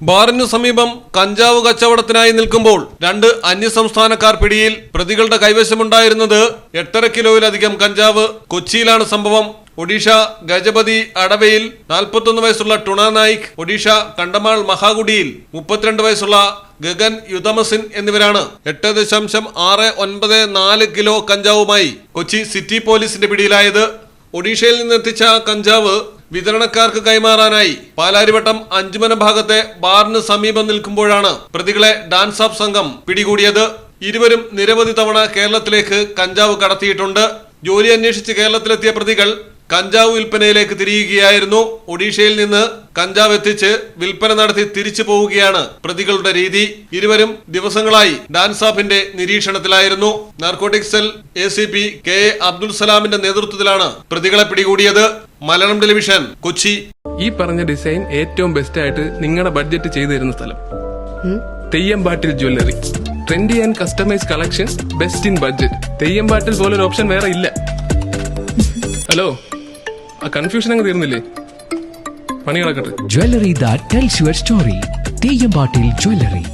ബാറിനു സമീപം കഞ്ചാവ് കച്ചവടത്തിനായി നിൽക്കുമ്പോൾ രണ്ട് അന്യസംസ്ഥാനക്കാർ പിടിയിൽ. പ്രതികളുടെ കൈവശമുണ്ടായിരുന്നത് 8.5 കിലോയിലധികം കഞ്ചാവ്. കൊച്ചിയിലാണ് സംഭവം. ഒഡീഷ ഗജപതി അടവയിൽ 41 വയസ്സുള്ള ടുണ നായിക്, ഒഡീഷ കണ്ടമാൾ മഹാകുടിയിൽ 32 വയസ്സുള്ള ഗഗൻ യുതമസിൻ എന്നിവരാണ് 8.694 കിലോ കഞ്ചാവുമായി കൊച്ചി സിറ്റി പോലീസിന്റെ പിടിയിലായത്. ഒഡീഷയിൽ നിന്നെത്തിച്ച കഞ്ചാവ് വിതരണക്കാർക്ക് കൈമാറാനായി പാലാരിവട്ടം അഞ്ചുമന ഭാഗത്തെ ബാറിന് സമീപം നിൽക്കുമ്പോഴാണ് പ്രതികളെ ഡാൻസ് ഓഫ് സംഘം പിടികൂടിയത്. ഇരുവരും നിരവധി തവണ കേരളത്തിലേക്ക് കഞ്ചാവ് കടത്തിയിട്ടുണ്ട്. ജോലി അന്വേഷിച്ച് കേരളത്തിലെത്തിയ പ്രതികൾ കഞ്ചാവ് വിൽപ്പനയിലേക്ക് തിരിയുകയായിരുന്നു. ഒഡീഷയിൽ നിന്ന് കഞ്ചാവ് എത്തിച്ച് വിൽപ്പന നടത്തി തിരിച്ചു പോവുകയാണ് പ്രതികളുടെ രീതി. ഇരുവരും ദിവസങ്ങളായി ഡാൻസ് ഓഫിന്റെ നിരീക്ഷണത്തിലായിരുന്നു. Narcotic cell ACP KA Abdul സലാമിന്റെ നേതൃത്വത്തിലാണ് പ്രതികളെ പിടികൂടിയത്. മലയാളം ടെലിവിഷൻ, കൊച്ചി. ഈ പറഞ്ഞ ഡിസൈൻ ഏറ്റവും ബെസ്റ്റ് ആയിട്ട് നിങ്ങളുടെ ബഡ്ജറ്റ് ചെയ്തു തരുന്ന സ്ഥലം Theyyampattil jewellery. Trendy and customise collection, best in budget. Theyyampattil പോലൊരു ഓപ്ഷൻ വേറെ ഇല്ല. ഹലോ, ആ കൺഫ്യൂഷൻ അങ്ങ് തീർന്നില്ലേ? പണി നടക്കട്ടെ. Jewelry that tells your story. തെയ്യമ്പാട്ടിൽ jewellery.